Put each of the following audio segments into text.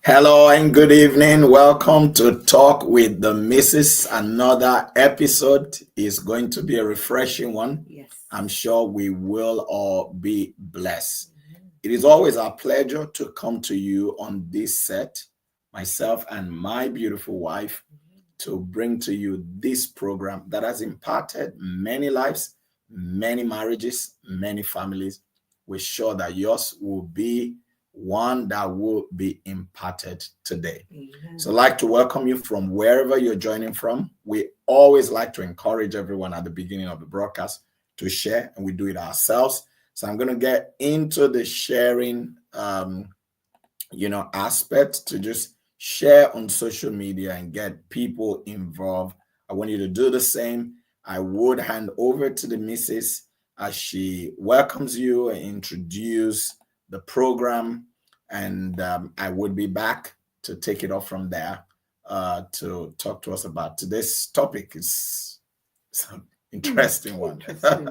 Hello and good evening. Welcome to Talk with the Missus. Another episode is going to be a refreshing one. Yes. I'm sure we will all be blessed. It is always our pleasure to come to you on this set, myself and my beautiful wife, to bring to you this program that has impacted many lives, many marriages, many families. We're sure that yours will be one that will be imparted today. Amen. So I'd like to welcome you from wherever you're joining from. We always like to encourage everyone at the beginning of the broadcast to share, and we do it ourselves. So I'm going to get into the sharing, aspect to just share on social media and get people involved. I want you to do the same. I would hand over to the missus as she welcomes you and introduce the program, and I would be back to take it off from there to talk to us about today's topic. It's an interesting one. Interesting.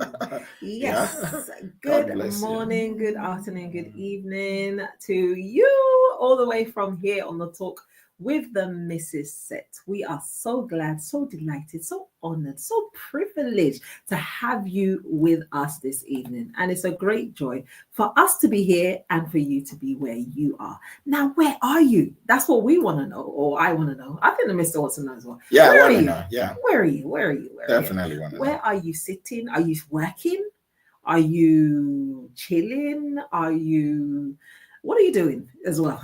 Yeah. Yes. God Good bless you. morning, good afternoon, good evening to you all the way from here on the Talk with the Mrs. Set. We are so glad, so delighted, so honored, so privileged to have you with us this evening. And it's a great joy for us to be here and for you to be where you are. Now, where are you? That's what we want to know, or I want to know. I think the Mr. wants to know as well. Yeah, Where I are want to you? know. Yeah, Where are you? Where are you? Where are you? definitely want to know. Where are you sitting? Are you working? Are you chilling? What are you doing as well?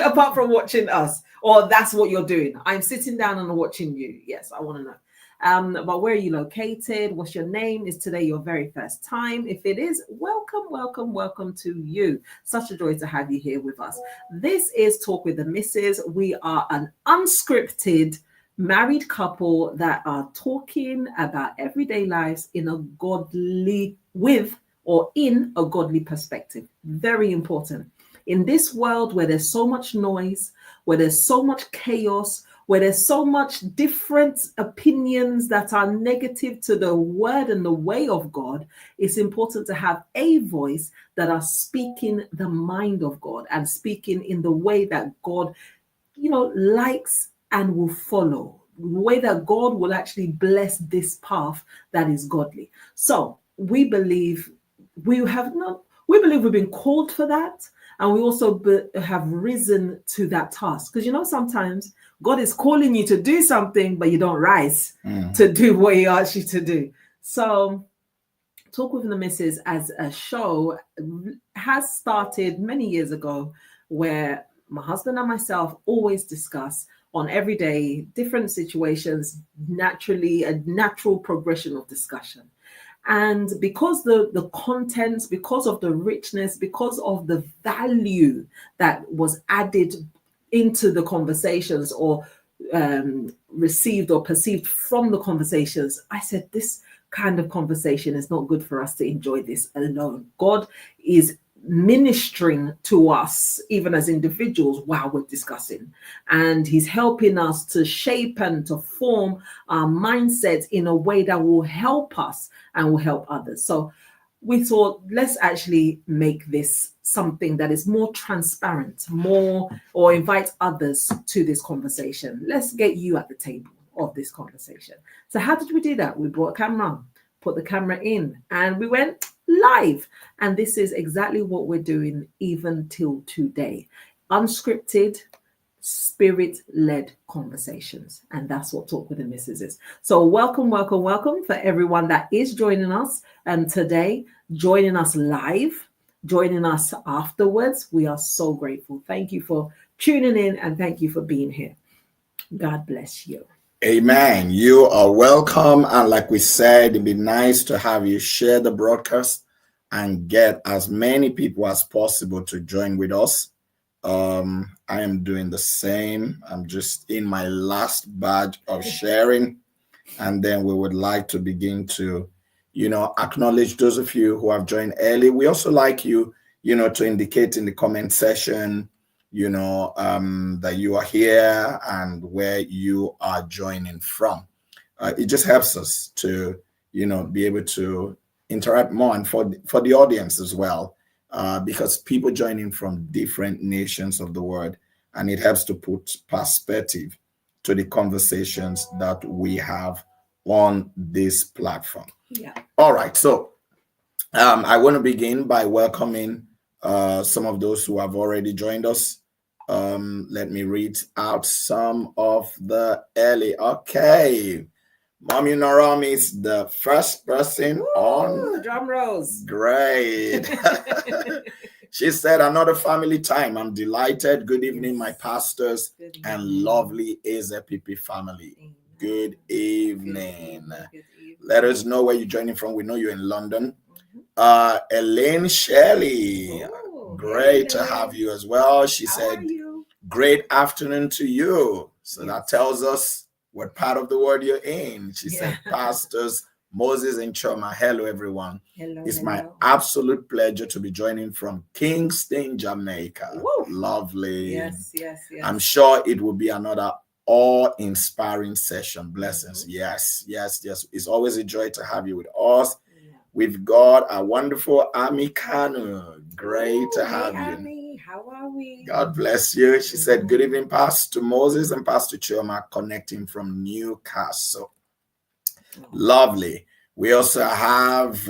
Apart from watching us, or that's what you're doing. I'm sitting down and watching you. Yes, I want to know. But where are you located? What's your name? Is today your very first time? If it is, welcome, welcome, welcome to you. Such a joy to have you here with us. This is Talk with the Missus. We are an unscripted married couple that are talking about everyday lives in a godly with or in a godly perspective. Very important. In this world where there's so much noise, where there's so much chaos, where there's so much different opinions that are negative to the word and the way of God, it's important to have a voice that are speaking the mind of God and speaking in the way that God, likes and will follow, the way that God will actually bless this path that is godly. So we believe we believe we've been called for that, and we also have risen to that task. Because sometimes God is calling you to do something, but you don't rise to do what He asks you to do. So Talk with the Missus as a show has started many years ago, where my husband and myself always discuss on everyday different situations, naturally a natural progression of discussion. And because the contents, because of the richness, because of the value that was added into the conversations, or received or perceived from the conversations, I said, this kind of conversation is not good for us to enjoy this alone. God is ministering to us even as individuals while we're discussing, and He's helping us to shape and to form our mindsets in a way that will help us and will help others. So we thought, let's actually make this something that is more transparent, or invite others to this conversation. Let's get you at the table of this conversation. So how did we do that? We brought a camera, put the camera in, and we went live. And this is exactly what we're doing even till today. Unscripted, spirit-led conversations. And that's what Talk with the Missus is. So welcome, welcome, welcome for everyone that is joining us today, joining us live, joining us afterwards. We are so grateful. Thank you for tuning in, and thank you for being here. God bless you. Amen. You are welcome. And like we said, it'd be nice to have you share the broadcast and get as many people as possible to join with us. I am doing the same. I'm just in my last batch of sharing. And then we would like to begin to, acknowledge those of you who have joined early. We also like you, to indicate in the comment section, that you are here and where you are joining from. It just helps us to, be able to interact more, and for the audience as well, because people joining from different nations of the world, and it helps to put perspective to the conversations that we have on this platform. Yeah. All right. So I want to begin by welcoming some of those who have already joined us. Let me read out some of the early. Okay. Mommy Noram is the first person on. Drum rolls. Great. She said, another family time. I'm delighted. Good evening, my pastors and lovely AZPP family. Amen. Good evening. Good evening. Let us know where you're joining from. We know you're in London. Mhm. Elaine Shelley. Oh, Great hey, to have you as well. She How said, are you? great afternoon to you. So that Yes. tells us what part of the world you're in. She said, Pastors Moses and Chioma. Hello, everyone. Hello. It's my absolute pleasure to be joining from Kingston, Jamaica. Woo. Lovely. Yes, yes, yes. I'm sure it will be another awe-inspiring session. Blessings. Mhm. Yes, yes, yes. It's always a joy to have you with us. Yeah. We've got a wonderful Ami Kanu. Great to have hey, you. Ami, how are we? God bless you. She said, good evening, Pastor Moses and Pastor Chioma, connecting from Newcastle. Oh. Lovely. We also have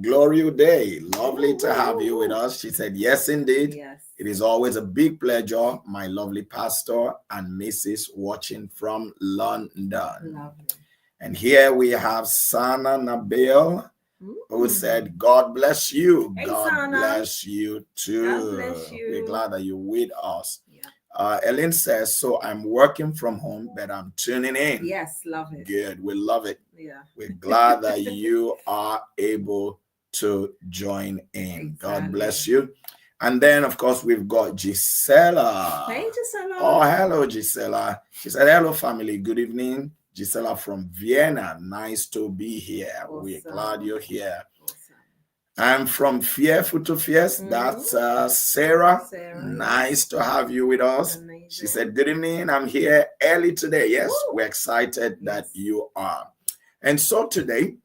Gloria Day. Lovely to have you with us. She said, yes, indeed. Yes. It is always a big pleasure, my lovely pastor and Mrs. watching from London. Lovely. And here we have Sana Nabil, who said, God bless you. Hey, God Sana. bless you too. God bless you. We're glad that you're with us. Yeah. Ellen says, so I'm working from home, but I'm tuning in. Yes, love it. Good. We love it. Yeah. We're glad that you are able to join in. Exactly. God bless you. And then, of course, we've got Gisela. Hey, Gisela. Oh, hello, Gisela. She said, hello, family. Good evening. Gisela from Vienna. Nice to be here. Awesome. We're glad you're here. Awesome. I'm from Fearful to Fierce. That's Sarah. Nice to have you with us. Amazing. She said, good evening. I'm here early today. Yes, Woo. we're excited that you are. And so today,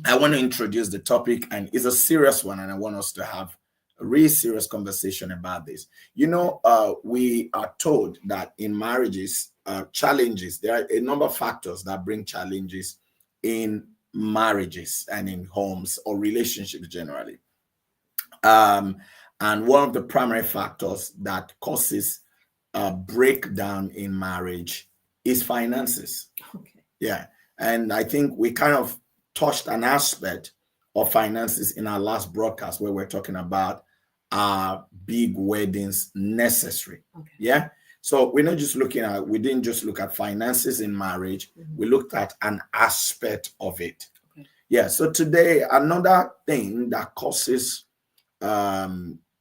I want to introduce the topic, and it's a serious one, and I want us to have a really serious conversation about this. You know, we are told that in marriages, challenges, there are a number of factors that bring challenges in marriages and in homes or relationships generally. And one of the primary factors that causes a breakdown in marriage is finances. Okay. Yeah. And I think we kind of touched an aspect of finances in our last broadcast where we're talking about big weddings necessary. Okay. Yeah. So we're not just looking at, we didn't just look at finances in marriage. We looked at an aspect of it. Okay. Yeah. So today, another thing that causes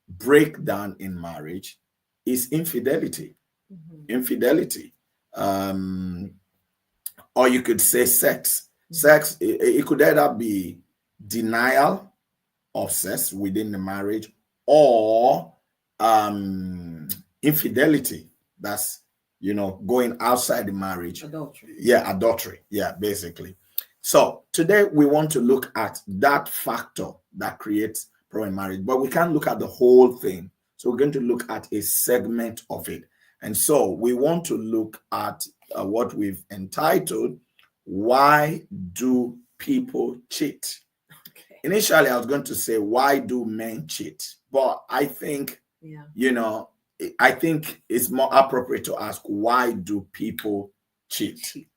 breakdown in marriage is infidelity. Infidelity. Or you could say sex. Sex, it could either be denial of sex within the marriage or infidelity. That's, going outside the marriage. Adultery. Yeah, adultery. Yeah, basically. So today we want to look at that factor that creates problem in marriage, but we can't look at the whole thing. So we're going to look at a segment of it. And so we want to look at what we've entitled, Why Do People Cheat? Okay. Initially, I was going to say, why do men cheat? But I think, I think it's more appropriate to ask, why do people cheat? Cheat.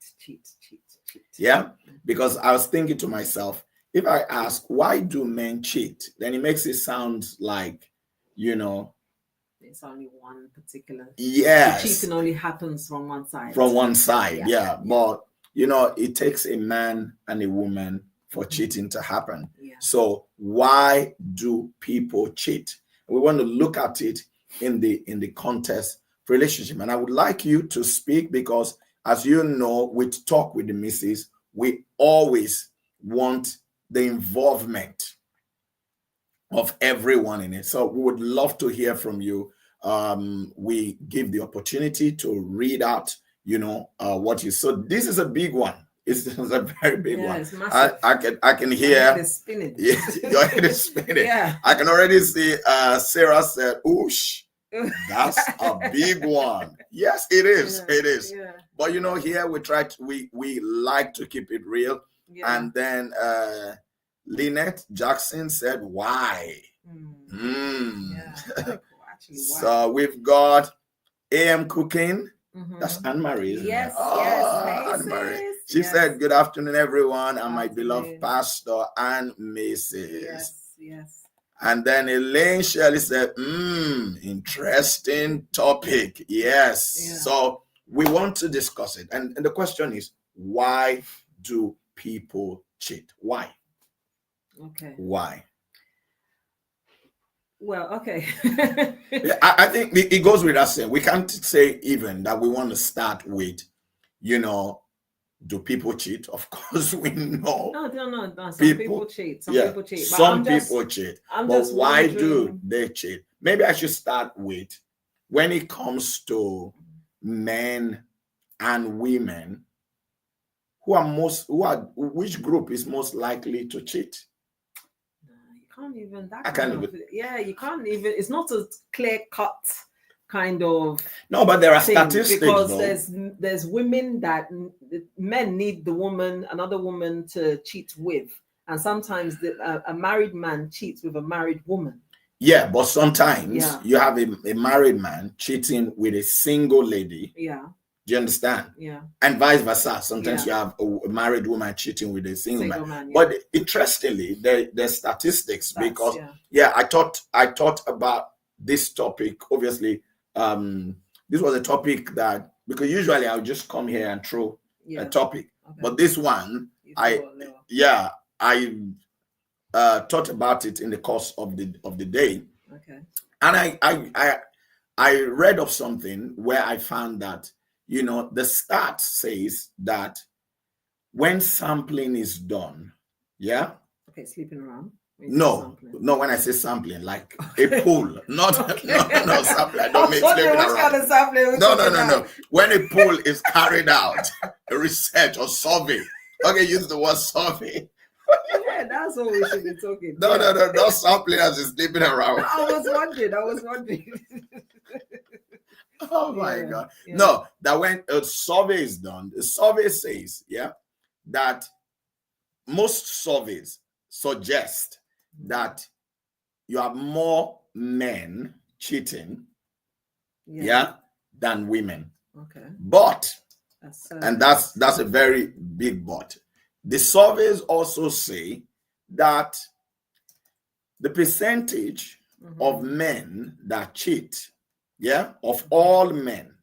Yeah, because I was thinking to myself, if I ask, why do men cheat? Then it makes it sound like, it's only one particular. Yes. The cheating only happens from one side. From one side, yeah. But, it takes a man and a woman for cheating to happen. Yeah. So why do people cheat? We want to look at it in the context of relationship. And I would like you to speak because, as you know, with Talk with the Missus, we always want the involvement of everyone in it. So we would love to hear from you. We give the opportunity to read out, what you. So this is a big one. It's a very big one. It's massive. I can hear. My head is spinning. Your head is spinning. Yeah. I can already see. Sarah said, "Oosh." That's a big one. Yes, it is. Yeah, It is. yeah, But here we try to, we like to keep it real. yeah. And then Lynette Jackson said, why? Yeah, very cool. Actually, why? So we've got AM Cooking. Mhm. That's Anne-Marie, isn't Yes, it? yes. Hey, Anne-Marie. sis. She Yes. said, good afternoon, everyone, and my beloved Afternoon. pastor and Mrs. Yes, yes. And then Elaine Shirley said, interesting topic. Yes. Yeah. So we want to discuss it. And the question is, why do people cheat? Why? Okay. Why? Well, okay. Yeah, I think it goes with us saying we can't say even that we want to start with, do people cheat? Of course, we know. No. Some people cheat. Some people cheat. But Some people cheat. But why do wondering... they cheat? Maybe I should start with, when it comes to men and women, which group is most likely to cheat? You can't even. You can't even. It's not a clear cut kind of. No, but there are statistics, because though. there's women that men need the woman, another woman to cheat with, and sometimes a married man cheats with a married woman. Yeah, but sometimes you have a married man cheating with a single lady. Yeah. Do you understand? Yeah. And vice versa. Sometimes you have a married woman cheating with a single man. But interestingly, there's statistics because I thought about this topic. Obviously, this was a topic that, because usually I'll just come here and throw a topic. Okay. But this one, I thought about it in the course of the day. Okay. And I read of something where I found that, the stat says that when sampling is done, okay, sleeping around. No, when I say sampling, like a pool, not sampling. I don't mean sleeping around. Kind of sampling No. When a pool is carried out, a research or survey. Okay, use the word survey. Yeah, that's what we should be talking. No, not sampling as is sleeping around. I was wondering. Oh my God. Yeah. No, that when a survey is done, the survey says, that most surveys suggest that you have more men cheating, than women. Okay. But, and that's a very big but, the surveys also say that the percentage of men that cheat, of all men,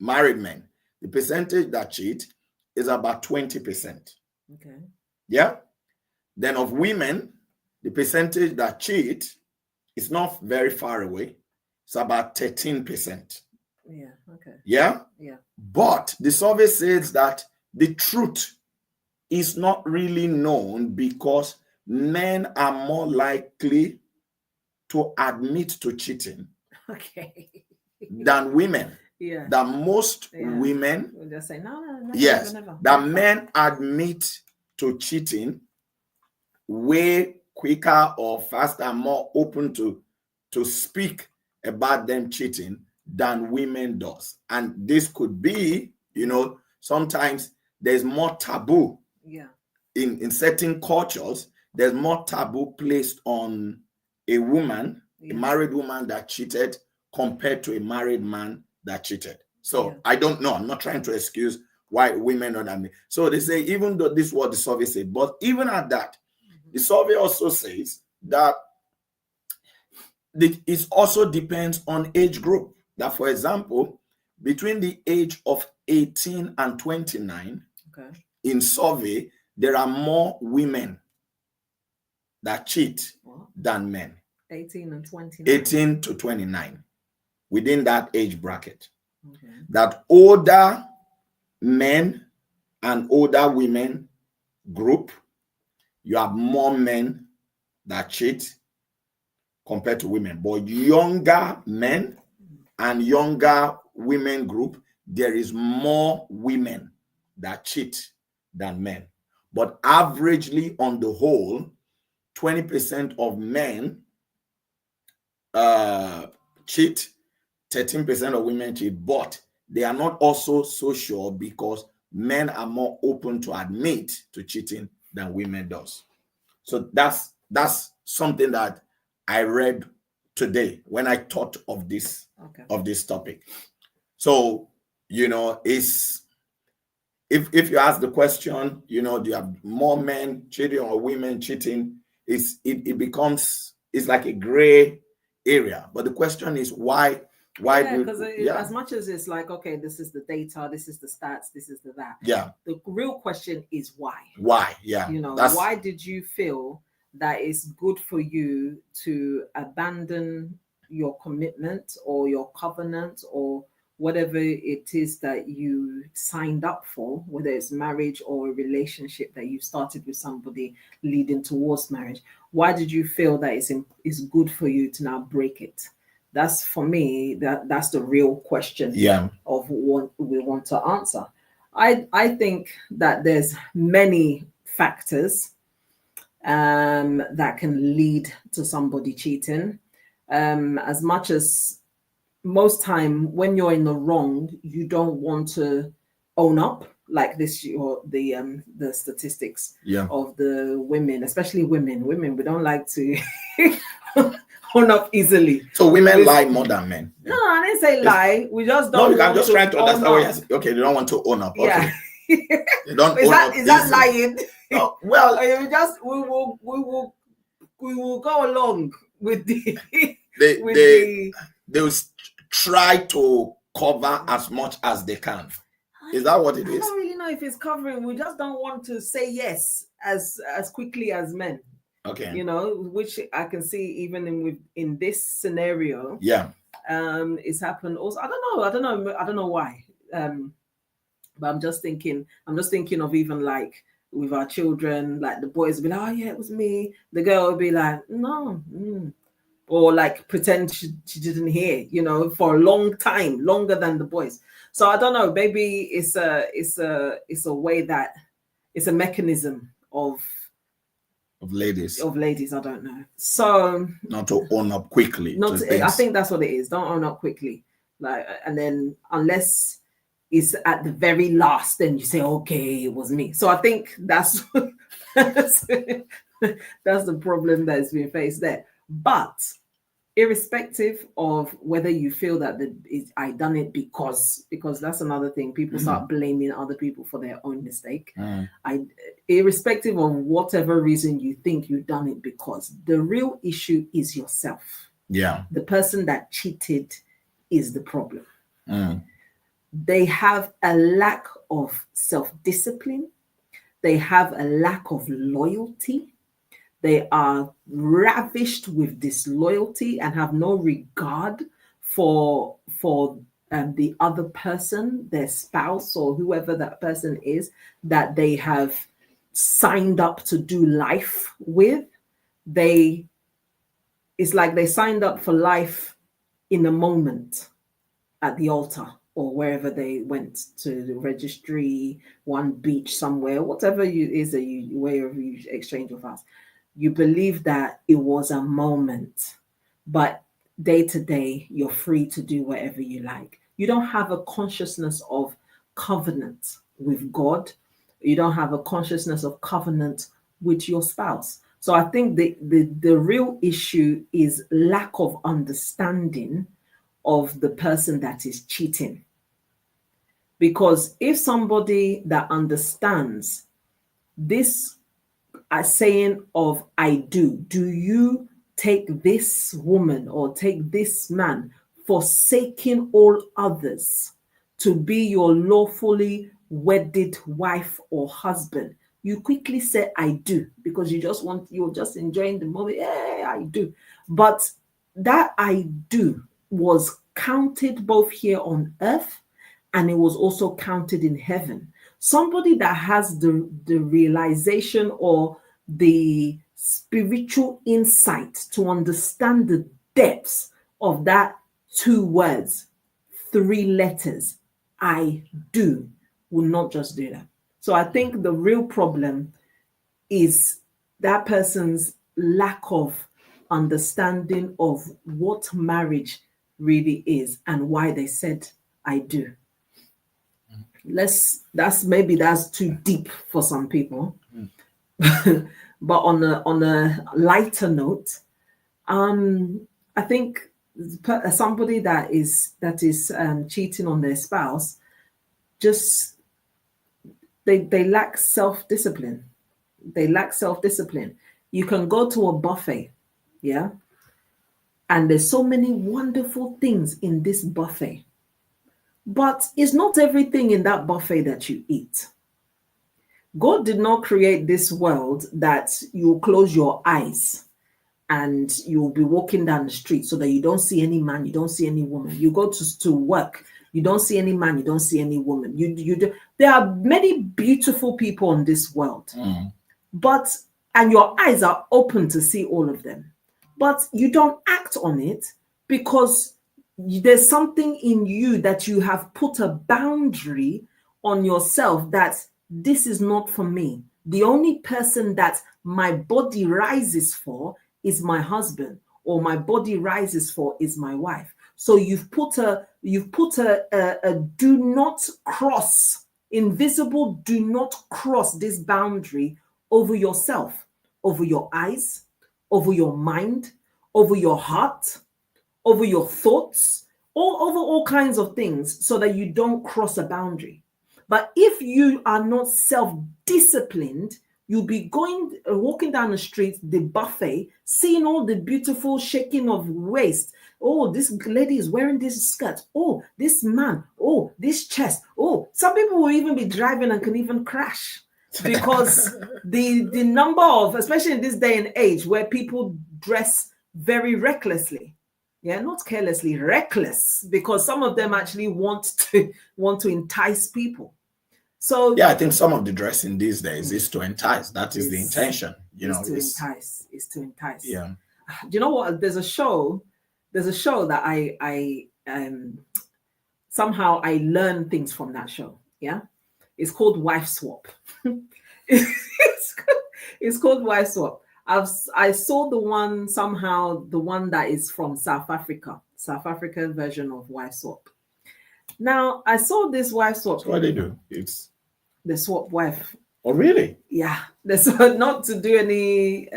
married men, the percentage that cheat is about 20%. Okay. Yeah. Then of women, the percentage that cheat is not very far away. It's about 13%. Yeah. Okay. Yeah. Yeah. But the survey says that the truth is not really known because men are more likely to admit to cheating than women. Yeah. That most women will just say no, never. That men admit to cheating way quicker or faster, more open to speak about them cheating than women does. And this could be, sometimes there's more taboo. Yeah. In certain cultures, there's more taboo placed on a woman, a married woman that cheated compared to a married man that cheated. So I don't know. I'm not trying to excuse why women are that. So they say, even though this is what the survey said, but even at that, the survey also says that it also depends on age group. That, for example, between the age of 18 and 29, in survey, there are more women that cheat than men. 18 and 29. 18 to 29, within that age bracket. Okay. That older men and older women group, you have more men that cheat compared to women. But younger men and younger women group, there is more women that cheat than men. But averagely, on the whole, 20% of men cheat, 13% of women cheat, but they are not also so sure because men are more open to admit to cheating than women does. So that's something that I read today when I thought of this topic. So, it's if you ask the question, do you have more men cheating or women cheating? It becomes, it's like a gray area. But the question is why because as much as it's like, okay, this is the data, this is the stats, this is the that. Yeah. The real question is why. Why? Yeah. Why did you feel that it's good for you to abandon your commitment or your covenant or whatever it is that you signed up for, whether it's marriage or a relationship that you started with somebody leading towards marriage? Why did you feel that it's good for you to now break it? That's, for me, that's the real question of what we want to answer. I think that there's many factors that can lead to somebody cheating. As much as most time when you're in the wrong, you don't want to own up, like this, or the statistics of the women, especially women. We don't like to own up easily. So women lie more than men. No, I didn't say lie. We just don't. No, I'm just trying to understand what you're saying. Okay, they don't want to own up. Okay. Yeah. They don't is own that up is that easily. lying? No, well, we will go along with the they will try to cover as much as they can. Is that what it is? I don't really know if it's covering. We just don't want to say yes as quickly as men. Okay. Which I can see even in this scenario. Yeah. It's happened also. I don't know why. But I'm just thinking of even like with our children, like the boys will be like, oh yeah, it was me. The girl will be like, no. Or like pretend she didn't hear, for a long time, longer than the boys. So I don't know, maybe it's a way that it's a mechanism of ladies. I don't know. So not to own up quickly. I think that's what it is. Don't own up quickly. Like, and then unless it's at the very last, then you say, okay, it was me. So I think that's that's the problem that's being faced there. But irrespective of whether you feel that I done it because that's another thing. People start blaming other people for their own mistake. Irrespective of whatever reason you think you've done it because, the real issue is yourself. Yeah. The person that cheated is the problem. They have a lack of self-discipline. They have a lack of loyalty. They are ravished with disloyalty and have no regard for the other person, their spouse or whoever that person is that they have signed up to do life with. It's like they signed up for life in a moment at the altar or wherever they went to the registry, one beach somewhere, whatever it is that wherever you exchange your vows. You believe that it was a moment, but day to day, you're free to do whatever you like. You don't have a consciousness of covenant with God. You don't have a consciousness of covenant with your spouse. So I think the real issue is lack of understanding of the person that is cheating. Because if somebody that understands this saying of I do you take this woman or take this man, forsaking all others, to be your lawfully wedded wife or husband? You quickly say I do because you're just enjoying the moment. Yeah, I do. But that I do was counted both here on earth and it was also counted in heaven. Somebody that has the realization or the spiritual insight to understand the depths of that 2 words, 3 letters, I do, will not just do that. So I think the real problem is that person's lack of understanding of what marriage really is and why they said I do. That's too deep for some people. But on a lighter note, I think somebody that is cheating on their spouse, just they lack self-discipline. They lack self-discipline. You can go to a buffet, yeah, and there's so many wonderful things in this buffet, but it's not everything in that buffet that you eat. God did not create this world that you close your eyes and you'll be walking down the street so that you don't see any man, you don't see any woman. You go to work, you don't see any man, you don't see any woman. There are many beautiful people in this world, and your eyes are open to see all of them, but you don't act on it because there's something in you that you have put a boundary on yourself that this is not for me. The only person that my body rises for is my husband, or my body rises for is my wife. So you've put a do not cross, invisible do not cross this boundary over yourself, over your eyes, over your mind, over your heart, over your thoughts, over all kinds of things, so that you don't cross a boundary. But if you are not self-disciplined, you'll be walking down the street, the buffet, seeing all the beautiful shaking of waist. Oh, this lady is wearing this skirt. Oh, this man. Oh, this chest. Oh, some people will even be driving and can even crash because the number of, especially in this day and age where people dress very recklessly. Yeah, not carelessly, reckless, because some of them actually want to entice people. So yeah, I think some of the dressing these days is to entice. That is the intention. Entice. Yeah. Do you know what? There's a show that I somehow I learn things from that show. Yeah, it's called Wife Swap. It's called Wife Swap. I saw the one that is from South African version of Wife Swap. Now I saw this Wife Swap. So what they do? It's the swap wife. Oh, really? Yeah, there's not to do any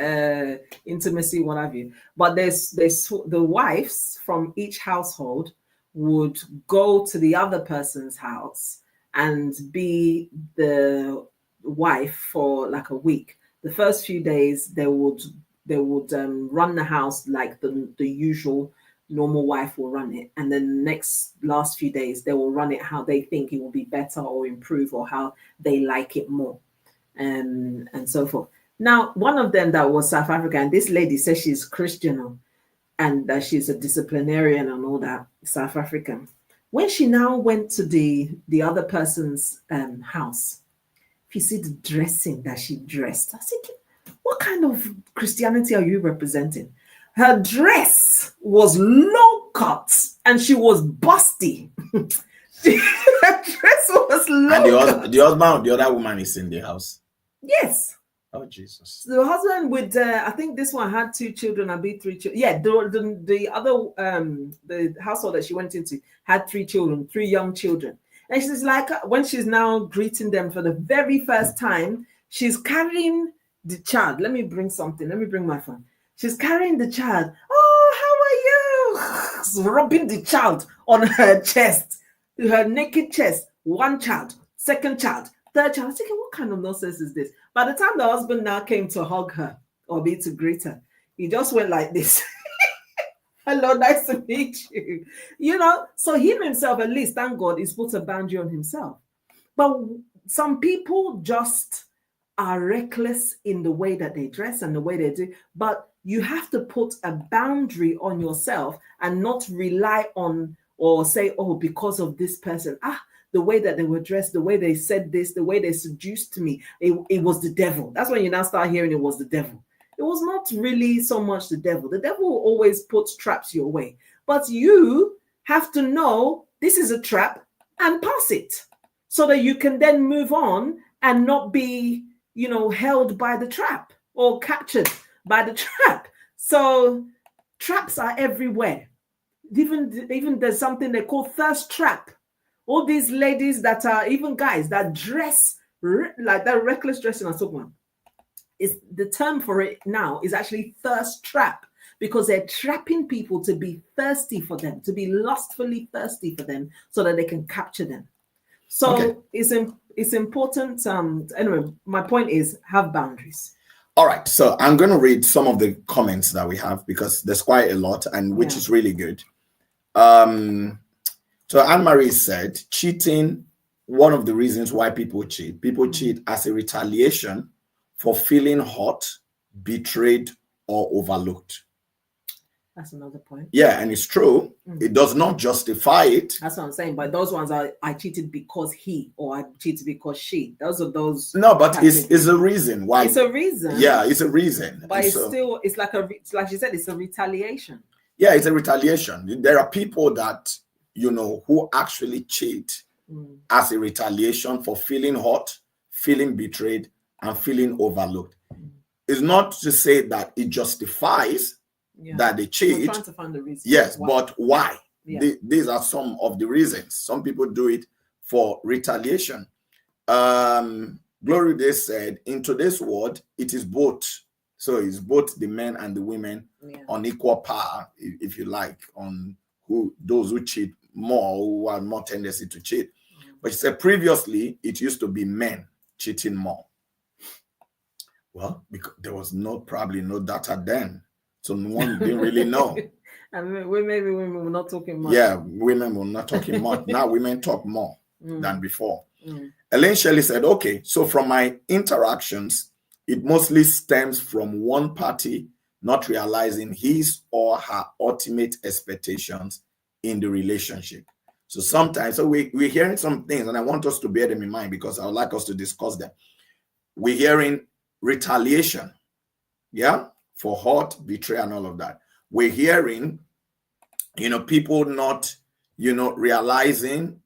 intimacy, what have you. But there's the wives from each household would go to the other person's house and be the wife for like a week. The first few days they would run the house like the usual normal wife will run it, and then the last few days they will run it how they think it will be better or improve or how they like it more, and so forth. Now, one of them that was South African, and this lady says she's Christian and that she's a disciplinarian and all that, South African. When she now went to the other person's house, if you see the dressing that she dressed, I said, what kind of Christianity are you representing? Her dress was low cut and she was busty. Her dress was low cut. And the husband, the other woman is in the house. Yes. Oh, Jesus. The husband with, I think this one had 2 children, I'll be 3 children. Yeah, the other, the household that she went into had 3 children, 3 young children. And she's like, when she's now greeting them for the very first time, she's carrying the child. Let me bring my phone. She's carrying the child. Oh, how are you? Rubbing the child on her chest, her naked chest. 1 child, 2nd child, 3rd child. I was thinking, what kind of nonsense is this? By the time the husband now came to hug her or be to greet her, he just went like this. Hello, nice to meet you. So him himself, at least, thank God, he's put a boundary on himself. But some people just are reckless in the way that they dress and the way they do. But you have to put a boundary on yourself and not rely on or say, oh, because of this person, the way that they were dressed, the way they said this, the way they seduced me, it was the devil. That's when you now start hearing it was the devil. It was not really so much the devil. The devil always puts traps your way. But you have to know this is a trap and pass it so that you can then move on and not be, held by the trap or captured by the trap. So traps are everywhere. Even there's something they call thirst trap. All these ladies that are, even guys that dress like that reckless dressing and so on. Is the term for it now is actually thirst trap, because they're trapping people to be thirsty for them, to be lustfully thirsty for them, so that they can capture them. So it's important. Anyway, my point is, have boundaries. All right, so I'm going to read some of the comments that we have, because there's quite a lot, and which is really good. So Anne-Marie said, cheating, one of the reasons why people cheat as a retaliation for feeling hurt, betrayed, or overlooked. That's another point. Yeah, and it's true. It does not justify it. That's what I'm saying. But those ones are, I cheated because he, or I cheated because she. Those are those. No, but it's a reason why. It's a reason. Yeah, it's a reason. But it's still, it's like you said, it's a retaliation. Yeah, it's a retaliation. There are people that, who actually cheat as a retaliation for feeling hurt, feeling betrayed, and feeling overlooked. It's not to say that it justifies that they cheat. We're trying to find the reason. Yes, but why? Yeah. These are some of the reasons. Some people do it for retaliation. Glory Day said, in today's world, it is both. So it's both the men and the women on equal par, if you like, on those who cheat more, who have more tendency to cheat. But she said previously, it used to be men cheating more. Well, because there was probably no data then. So one didn't really know. And maybe women were not talking much. Yeah, women were not talking much. Now women talk more than before. Elaine Shelley said, okay, so from my interactions, it mostly stems from one party not realizing his or her ultimate expectations in the relationship. So sometimes, we're hearing some things, and I want us to bear them in mind, because I would like us to discuss them. We're hearing retaliation, for hurt, betrayal, and all of that. We're hearing, people not, realizing,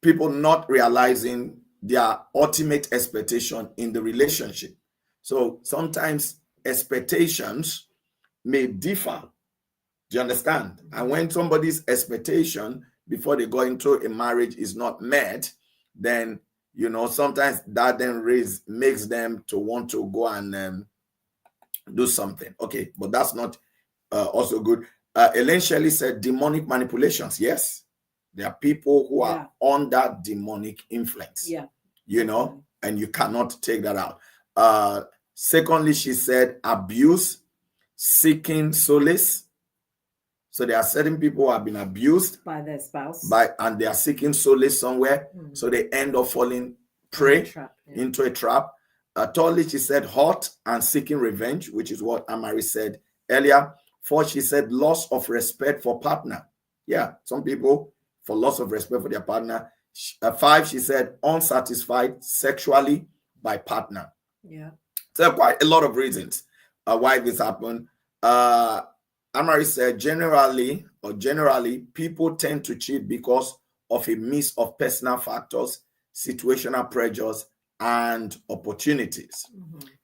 people not realizing their ultimate expectation in the relationship. So sometimes expectations may differ. Do you understand? And when somebody's expectation before they go into a marriage is not met, then sometimes that then makes them to want to go and do something. Okay, but that's not also good. Elaine Shelley said demonic manipulations. Yes, there are people who are under demonic influence. Yeah, and you cannot take that out. Secondly, she said abuse, seeking solace. So there are certain people who have been abused by their spouse, and they are seeking solace somewhere. So they end up falling prey into a trap. Thirdly, she said hurt and seeking revenge, which is what Amari said earlier. Fourth, she said loss of respect for partner. Yeah, some people for loss of respect for their partner. 5, she said unsatisfied sexually by partner. Yeah. So quite a lot of reasons why this happened. Amari said generally, people tend to cheat because of a mix of personal factors, situational pressures, and opportunities.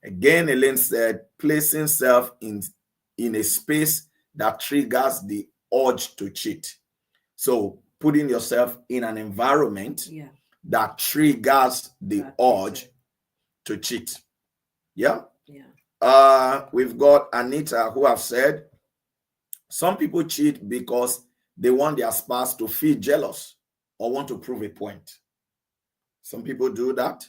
Again, Elaine said placing self in a space that triggers the urge to cheat. So putting yourself in an environment that triggers the urge to cheat. Yeah. We've got Anita, who have said some people cheat because they want their spouse to feel jealous or want to prove a point. Some people do that.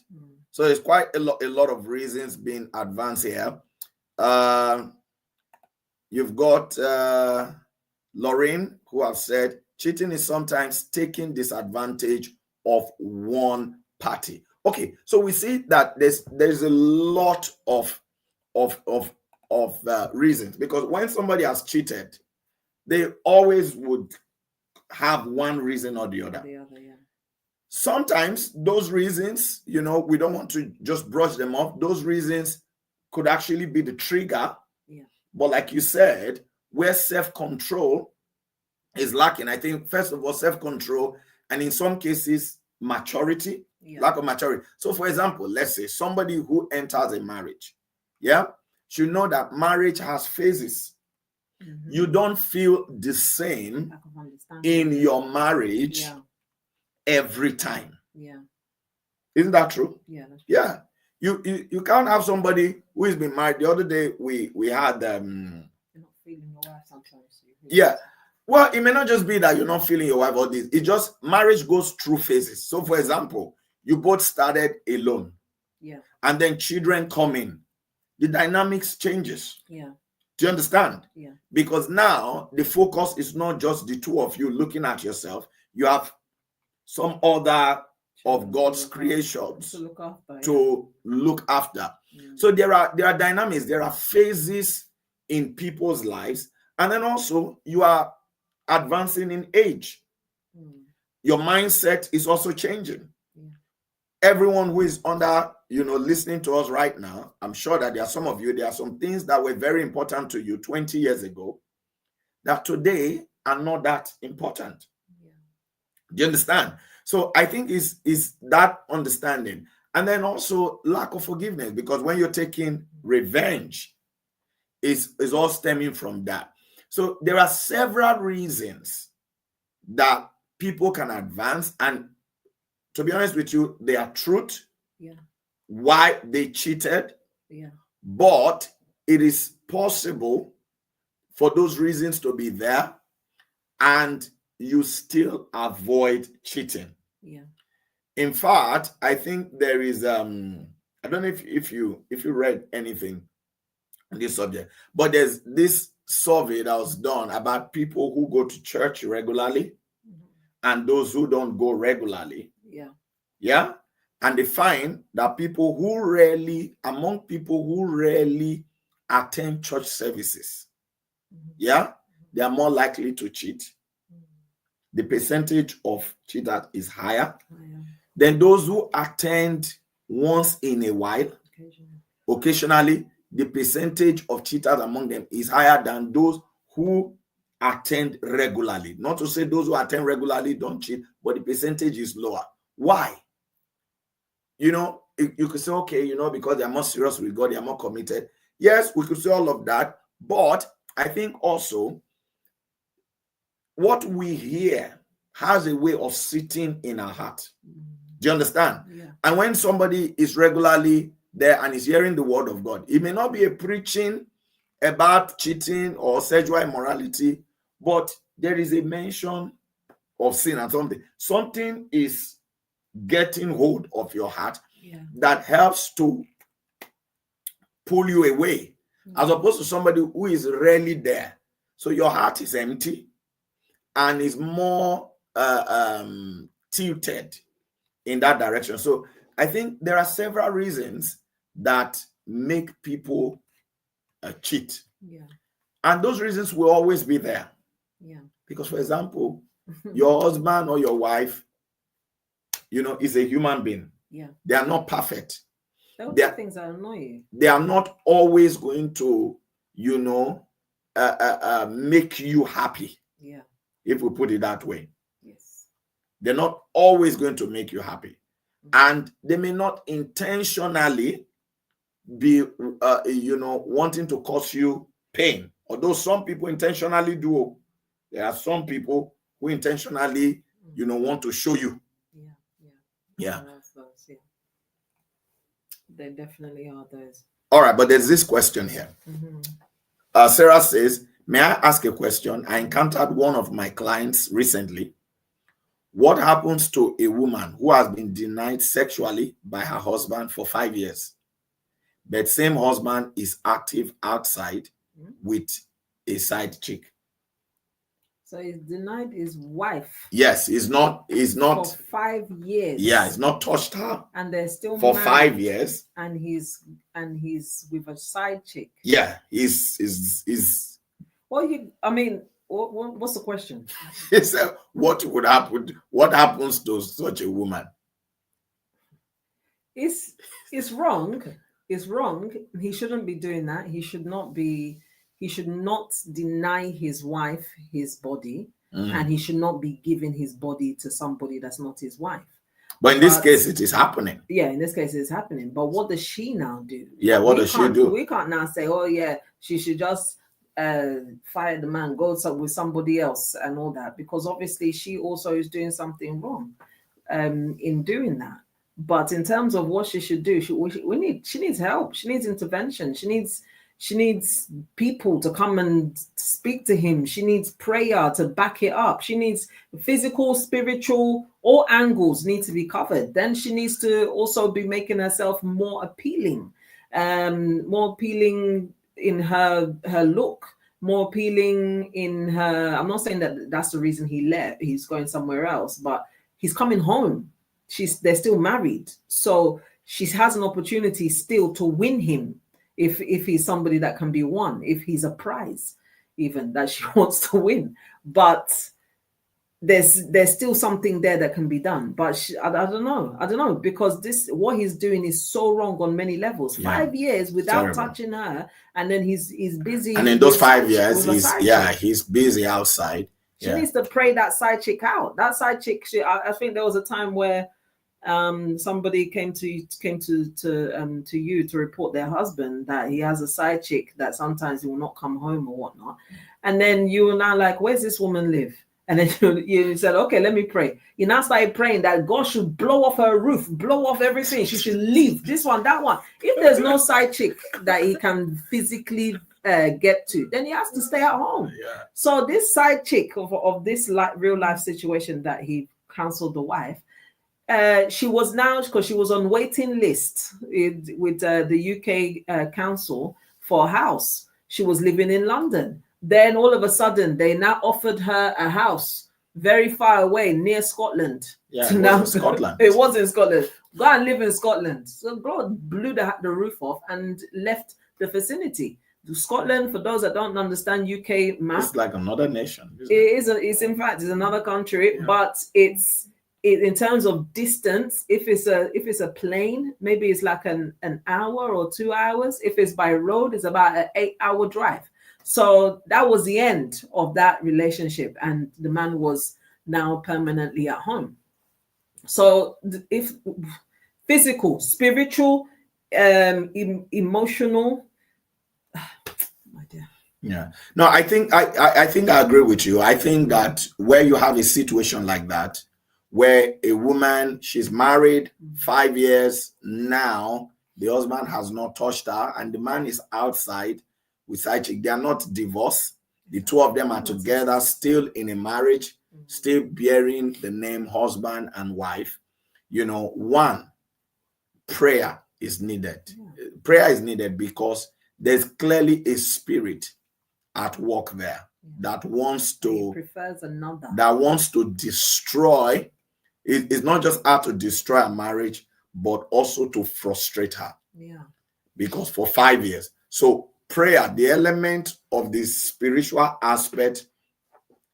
So there's quite a lot of reasons being advanced here. You've got Lorraine, who have said cheating is sometimes taking disadvantage of one party. Okay, so we see that there's a lot of reasons, because when somebody has cheated, they always would have one reason or the other. Sometimes those reasons, we don't want to just brush them off. Those reasons could actually be the trigger. But like you said, where self-control is lacking, I think, first of all, self-control, and in some cases, maturity, lack of maturity. So for example, let's say somebody who enters a marriage, should know that marriage has phases. You don't feel the same in your marriage every time. Yeah. Isn't that true? Yeah. That's true. Yeah. You can't have somebody who has been married. The other day we had You're not feeling your wife sometimes. yeah. Well, it may not just be that you're not feeling your wife or this. It just marriage goes through phases. So for example, you both started alone. Yeah. And then children come in. The dynamics changes. Yeah. Do you understand? Yeah. Because now the focus is not just the two of you looking at yourself. You have some other of God's creations to look after. So there are dynamics, there are phases in people's lives, and then also you are advancing in age. Your mindset is also changing. Everyone who is under, listening to us right now, I'm sure that there are some of you, there are some things that were very important to you 20 years ago that today are not that important. Do you understand? So I think is that understanding. And then also lack of forgiveness, because when you're taking revenge, is all stemming from that. So there are several reasons that people can advance, and to be honest with you, they are truth. Why they cheated. But it is possible for those reasons to be there and you still avoid cheating. In fact, I think there is I don't know if you read anything on this subject, but there's this survey that was done about people who go to church regularly and those who don't go regularly. Yeah. And they find that among people who rarely attend church services, they are more likely to cheat. The percentage of cheaters is higher than those who attend once in a while. Occasionally, the percentage of cheaters among them is higher than those who attend regularly. Not to say those who attend regularly don't cheat, but the percentage is lower. Why? You could say, okay, because they are more serious with God, they are more committed. Yes, we could say all of that. But I think also what we hear has a way of sitting in our heart. Do you understand? And when somebody is regularly there and is hearing the word of God, it may not be a preaching about cheating or sexual immorality, but there is a mention of sin and something. Something is getting hold of your heart that helps to pull you away, as opposed to somebody who is rarely there. So your heart is empty and is more tilted in that direction. So I think there are several reasons that make people cheat. And those reasons will always be there. Because, for example, your husband or your wife, is a human being. They are not perfect. There are things that annoy you. They are not always going to, make you happy. If we put it that way. They're not always going to make you happy. And they may not intentionally be, wanting to cause you pain. Although some people intentionally do. There are some people who intentionally, want to show you. Yeah. There definitely are those. All right, but there's this question here. Sarah says, may I ask a question? I encountered one of my clients recently. What happens to a woman who has been denied sexually by her husband for 5 years? But same husband is active outside with a side chick. So he's denied his wife. Yes, he's not for 5 years. Yeah, he's not touched her. And they're still for married, 5 years. And he's with a side chick. Yeah, he's what's the question? He said, what would happen? What happens to such a woman? It's wrong. It's wrong. He shouldn't be doing that. He should not deny his wife his body, and he should not be giving his body to somebody that's not his wife. But in this case, it is happening. Yeah, in this case, it's happening. But what does she now do? Yeah, what does she do? We can't now say, oh yeah, she should just fire the man, go with somebody else and all that, because obviously she also is doing something wrong in doing that. But in terms of what she should do, she needs help. She needs intervention. She needs people to come and speak to him. She needs prayer to back it up. She needs physical, spiritual, all angles need to be covered. Then she needs to also be making herself more appealing in her look, more appealing in her. I'm not saying that that's the reason he left. He's going somewhere else, but he's coming home. They're still married, so she has an opportunity still to win him. If he's somebody that can be won, if he's a prize, even that she wants to win, but there's still something there that can be done. But I don't know, because what he's doing is so wrong on many levels. 5 years without touching her, and then he's busy. And in those 5 years, he's busy outside. She needs to pray that side chick out. That side chick. I think there was a time where somebody came to you to report their husband that he has a side chick that sometimes he will not come home or whatnot, and then you were now like, where's this woman live? And then you said, okay, let me pray. You now started praying that God should blow off her roof, blow off everything. She should leave this one, that one. If there's no side chick that he can physically get to, then he has to stay at home. So this side chick of this real life situation that he counseled the wife, she was now, because she was on waiting list with the UK council for a house. She was living in London. Then all of a sudden, they now offered her a house very far away near Scotland. Yeah, it was in Scotland. It was in Scotland. Go and live in Scotland. So God blew the roof off and left the vicinity. Scotland, for those that don't understand UK map, it's like another nation. It's in fact another country, but it's in terms of distance. If it's a plane, maybe it's like an hour or 2 hours. If it's by road, it's about an 8-hour drive. So that was the end of that relationship, and the man was now permanently at home. So if physical, spiritual, emotional, my dear. Yeah. No, I think I agree with you. I think that where you have a situation like that, where a woman, she's married 5 years now, the husband has not touched her, and the man is outside with side chick. They are not divorced. The two of them are together, still in a marriage, still bearing the name husband and wife. One, prayer is needed. Prayer is needed because there's clearly a spirit at work there that wants to destroy. It's not just how to destroy a marriage, but also to frustrate her. Yeah. Because for 5 years. So prayer, the element of the spiritual aspect,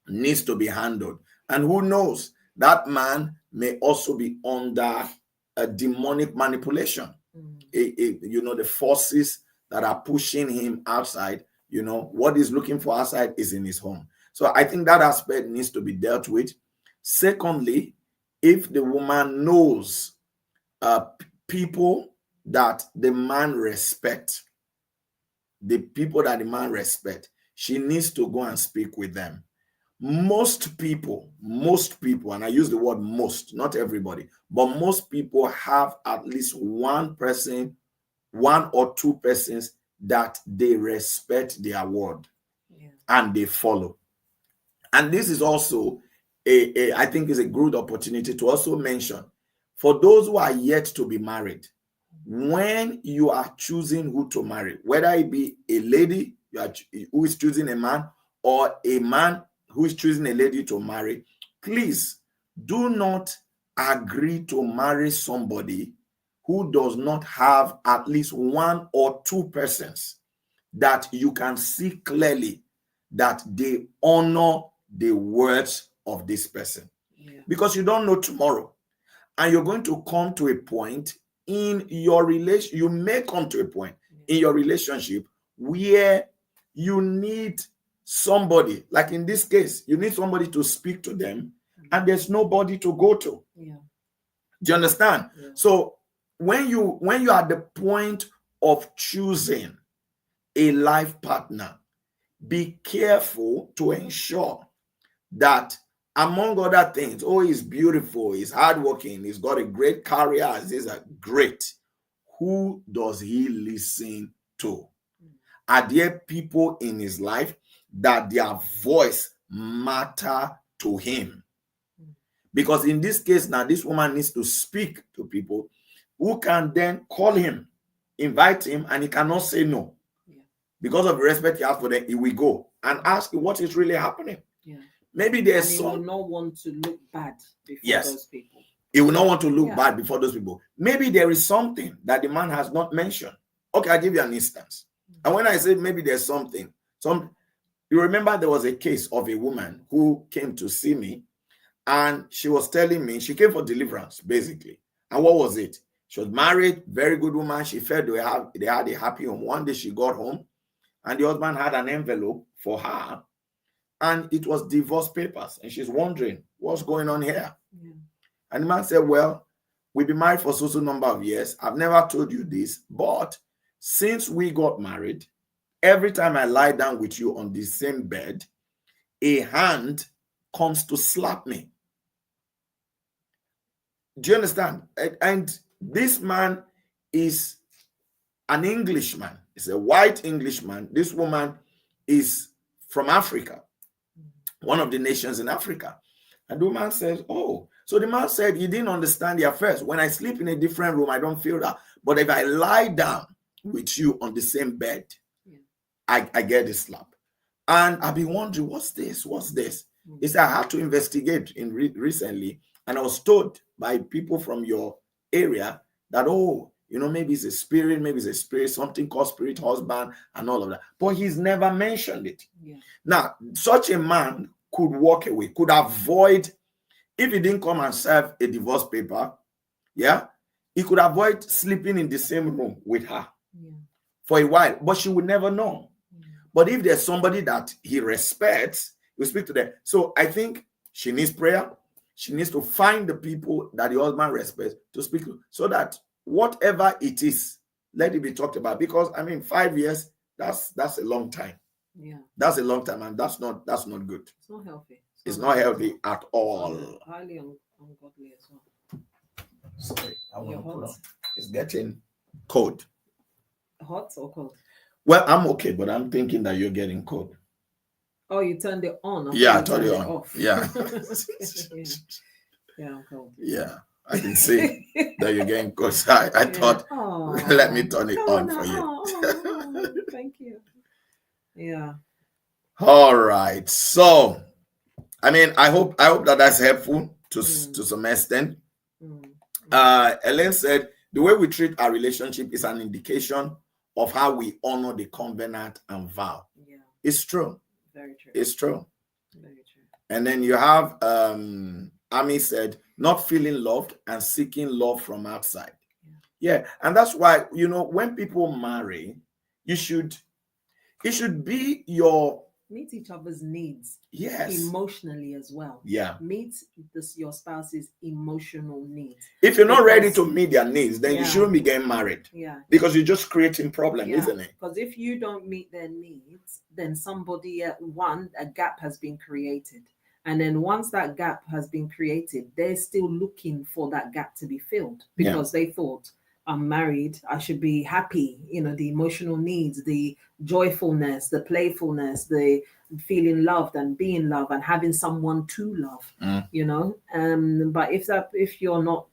needs to be handled. And who knows, that man may also be under a demonic manipulation. The forces that are pushing him outside, what he's looking for outside is in his home. So I think that aspect needs to be dealt with. Secondly, if the woman knows people that the man respects, she needs to go and speak with them. Most people, and I use the word most, not everybody, but most people have at least one or two persons that they respect their word and they follow. And this is also I think is a good opportunity to also mention for those who are yet to be married, when you are choosing who to marry, whether it be a lady who is choosing a man or a man who is choosing a lady to marry, please do not agree to marry somebody who does not have at least one or two persons that you can see clearly that they honor the words of this person. Because you don't know tomorrow. And you're going to come to a point in your relation, you may come to a point in your relationship where you need somebody, like in this case, you need somebody to speak to them, and there's nobody to go to. Do you understand? Yeah. So when you are at the point of choosing a life partner, be careful to ensure that, among other things, oh, he's beautiful, he's hardworking, he's got a great career, these are great. Who does he listen to? Are there people in his life that their voice matter to him? Because in this case now, this woman needs to speak to people who can then call him, invite him, and he cannot say no. Yeah. Because of the respect he has for them, he will go and ask what is really happening. Yeah. Maybe there's and he will not want to look bad before those people. He will not want to look bad before those people. Maybe there is something that the man has not mentioned. Okay, I'll give you an instance. And when I say maybe there's something, you remember there was a case of a woman who came to see me, and she was telling me she came for deliverance, basically. And what was it? She was married, very good woman. She felt they had a happy home. One day she got home, and the husband had an envelope for her, and it was divorce papers. And she's wondering, what's going on here? Yeah. And the man said, well, we've been married for so number of years. I've never told you this, but since we got married, every time I lie down with you on the same bed, a hand comes to slap me. Do you understand? And this man is an Englishman. He's a white Englishman. This woman is from Africa, one of the nations in Africa. And the woman says, oh, so the man said he didn't understand the affairs. When I sleep in a different room, I don't feel that. But if I lie down with you on the same bed, I get this slap. And I've been wondering, what's this? What's this? He said, I had to investigate recently. And I was told by people from your area that, oh, maybe it's a spirit, something called spirit husband and all of that. But he's never mentioned it. Yeah. Now, such a man could walk away, could avoid, if he didn't come and serve a divorce paper, he could avoid sleeping in the same room with her for a while, but she would never know. Yeah. But if there's somebody that he respects, you speak to them. So I think she needs prayer. She needs to find the people that the husband respects to speak to, so that whatever it is, let it be talked about. Because 5 years, that's a long time. Yeah, that's a long time, and that's not good. It's not healthy. It's not healthy at all. Highly ungodly as well. Sorry, I want to put on. It's getting cold. Hot or cold? Well, I'm okay, but I'm thinking that you're getting cold. Oh, you turned it on. I turned it on. Off. Yeah. Yeah, I'm cold. Yeah, I can see that you're getting cold. So I thought, let me turn it on for you. Thank you. Yeah. All right. So, I hope that's helpful to some extent. Ellen said, the way we treat our relationship is an indication of how we honor the covenant and vow. Yeah. It's true. Very true. It's true. Very true. And then you have Ami said, not feeling loved and seeking love from outside. Yeah. And that's why, when people marry, it should be meet each other's needs. Yes. Emotionally as well. Yeah. Meet your spouse's emotional needs. If you're not ready to meet their needs, then you shouldn't be getting married. Yeah. Because you're just creating problems, isn't it? Because if you don't meet their needs, then a gap has been created. And then once that gap has been created, they're still looking for that gap to be filled because they thought, I'm married, I should be happy, the emotional needs, the joyfulness, the playfulness, the feeling loved and being loved and having someone to love, but if you're not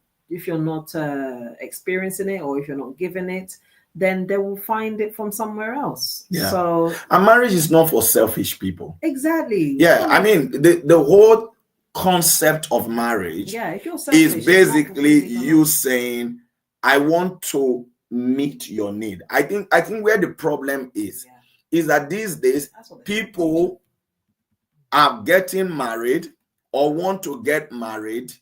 experiencing it, or if you're not giving it, then they will find it from somewhere else. Yeah. So, and marriage is not for selfish people. Exactly. Yeah. The whole concept of marriage if you're selfish, is basically you saying, I want to meet your need. I think where the problem is that these days people are getting married or want to get married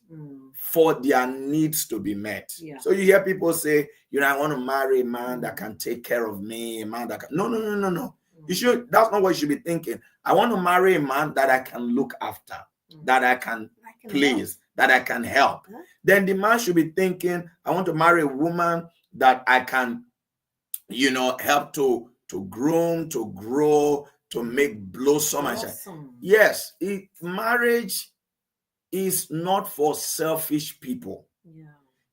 for their needs to be met. Yeah. So you hear people say, I want to marry a man that can take care of me, a man that can... No. That's not what you should be thinking. I want to marry a man that I can look after, that I can please, that I can help. Then the man should be thinking, I want to marry a woman that I can, help to groom, to grow, to make blossom and shine. Yes, marriage is not for selfish people.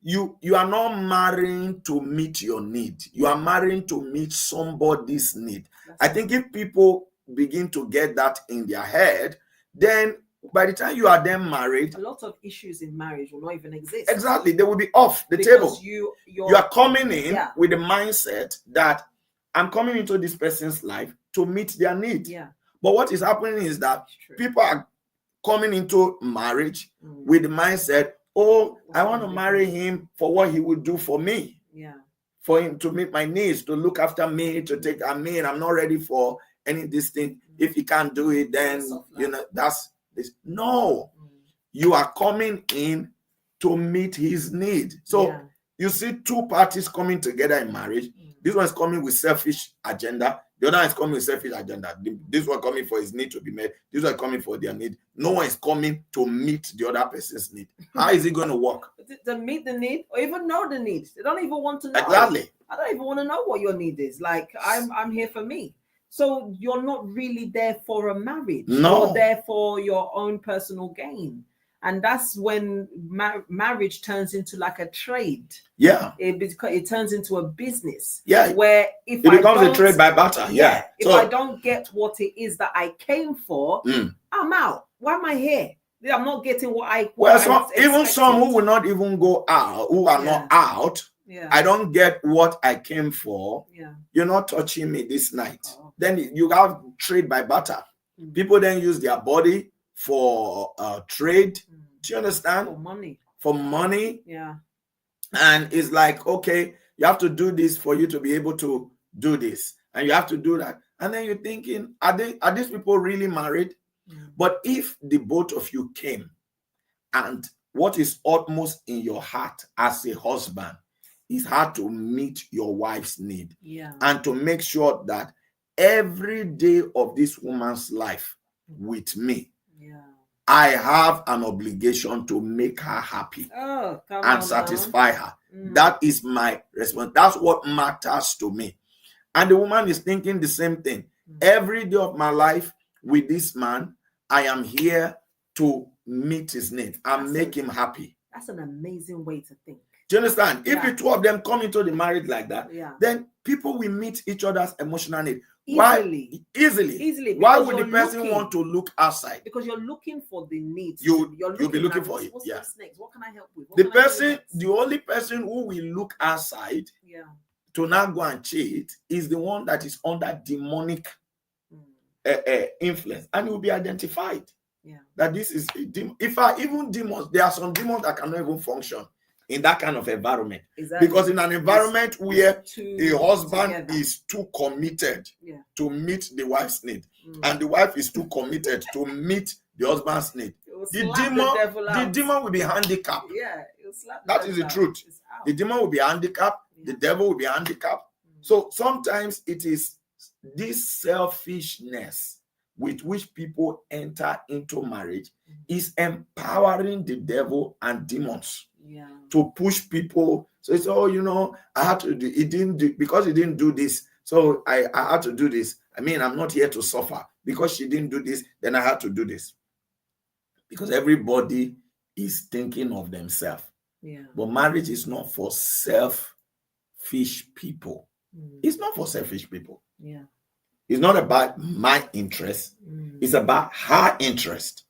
You are not marrying to meet your need. You are marrying to meet somebody's need. I think if people begin to get that in their head, then by the time you are then married, a lot of issues in marriage will not even exist. Exactly, they will be off the table. You are coming in with the mindset that I'm coming into this person's life to meet their need. But what is happening is that people are coming into marriage with the mindset, I want to marry him for what he will do for me. For him to meet my needs, to look after me, to take. I'm not ready for any of these things. If he can't do it, then that's this. No, you are coming in to meet his need. So you see two parties coming together in marriage. This one is coming with selfish agenda. The other one is coming with selfish agenda. This one coming for his need to be met. This one coming for their need. No one is coming to meet the other person's need. How is it going to work? To meet the need or even know the need. They don't even want to know. Exactly. I don't even want to know what your need is. Like, I'm here for me. So you're not really there for a marriage. No. You're there for your own personal gain. And that's when marriage turns into like a trade. Yeah. It turns into a business. Yeah. Where if it becomes a trade by barter. Yeah. If I don't get what it is that I came for, I'm out. Why am I here? I'm not getting what I even some who will not even go out, who are not out. Yeah. I don't get what I came for. Yeah. You're not touching me this night. Then you have trade by barter. People then use their body for trade. Do you understand? For money. Yeah. And it's like, okay, you have to do this for you to be able to do this. And you have to do that. And then you're thinking, are these people really married? But if the both of you came and what is utmost in your heart as a husband is how to meet your wife's need and to make sure that every day of this woman's life with me, I have an obligation to make her happy and satisfy her. That is my response. That's what matters to me. And the woman is thinking the same thing. Every day of my life with this man, I am here to meet his need and make him happy. That's an amazing way to think. Do you understand? If the two of them come into the marriage like that, then people will meet each other's emotional need. Easily. Why would the person want to look outside? Because you're looking for the needs. You'll be looking for it. What's next? What can I help with? The only person who will look outside to not go and cheat is the one that is under demonic influence, and it will be identified that this is a demon. Even demons, there are some demons that cannot even function in that kind of environment. Because in an environment where a husband is too committed to meet the wife's need, and the wife is too committed to meet the husband's need, the demon will be handicapped. That is the truth. The demon will be handicapped. The devil will be handicapped. So sometimes it is this selfishness with which people enter into marriage is empowering the devil and demons to push people. So it's I had to do it, because he didn't do this, so I had to do this. I'm not here to suffer because she didn't do this, then I had to do this. Because everybody is thinking of themselves. But marriage is not for selfish people. It's not for selfish people. It's not about my interest. It's about her interest.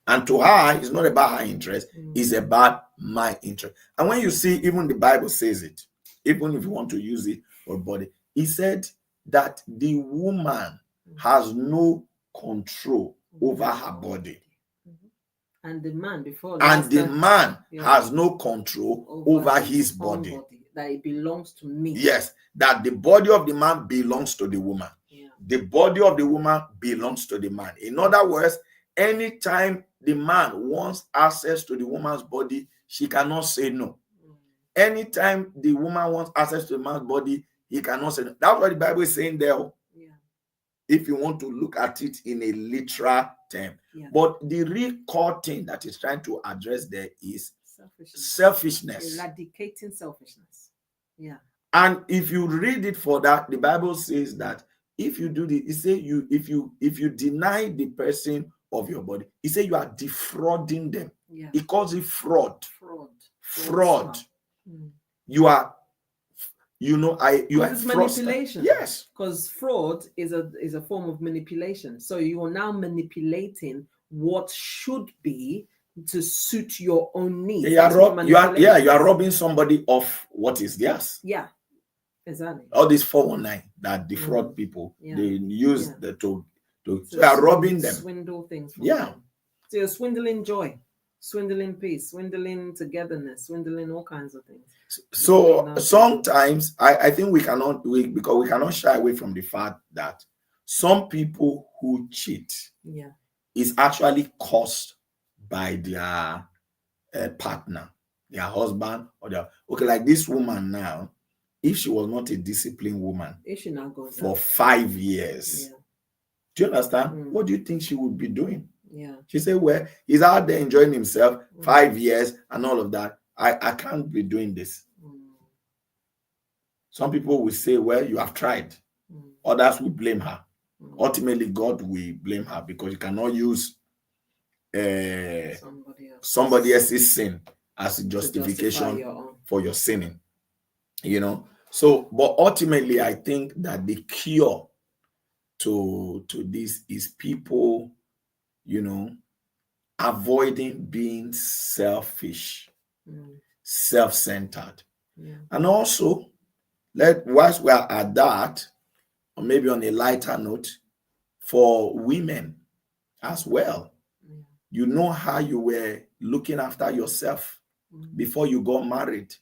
And to her, it's not about her interest. It's about my interest. And when you see, even the Bible says it, even if you want to use it for body, it said that the woman has no control over her body. And the man has no control over his body. That it belongs to me. Yes, that the body of the man belongs to the woman. The body of the woman belongs to the man. In other words, anytime the man wants access to the woman's body, she cannot say no. Anytime the woman wants access to the man's body, he cannot say no. That's what the Bible is saying there. if you want to look at it in a literal term. Yeah. But the real core thing that is trying to address there is Selfishness. selfishness. Eradicating selfishness. Yeah. And if you read it for that, the Bible says that if you do this, it say if you deny the person of your body, it say you are defrauding them. Yeah. It calls it fraud. Fraud. You are, you are manipulation. Yes. Because fraud is a form of manipulation. So you are now manipulating what should be to suit your own needs. You are robbing somebody of what is theirs. Yeah. Exactly. All these 419 that defraud people, they use the to so you are robbing them. Swindle things from them. So you're swindling joy, swindling peace, swindling togetherness, swindling all kinds of things. So sometimes I think because we cannot shy away from the fact that some people who cheat is actually caused by their partner, their husband, or like this woman now. If she was not a disciplined woman for 5 years, do you understand? What do you think she would be doing? Yeah. She said, well, he's out there enjoying himself 5 years and all of that. I can't be doing this. Some people will say, well, you have tried. Others will blame her. Ultimately, God will blame her because you cannot use somebody else's sin as a justification for your sinning. So, but ultimately, I think that the cure to this is people, avoiding being selfish, self-centered. And also, whilst we are at that, or maybe on a lighter note, for women as well, you know how you were looking after yourself before you got married.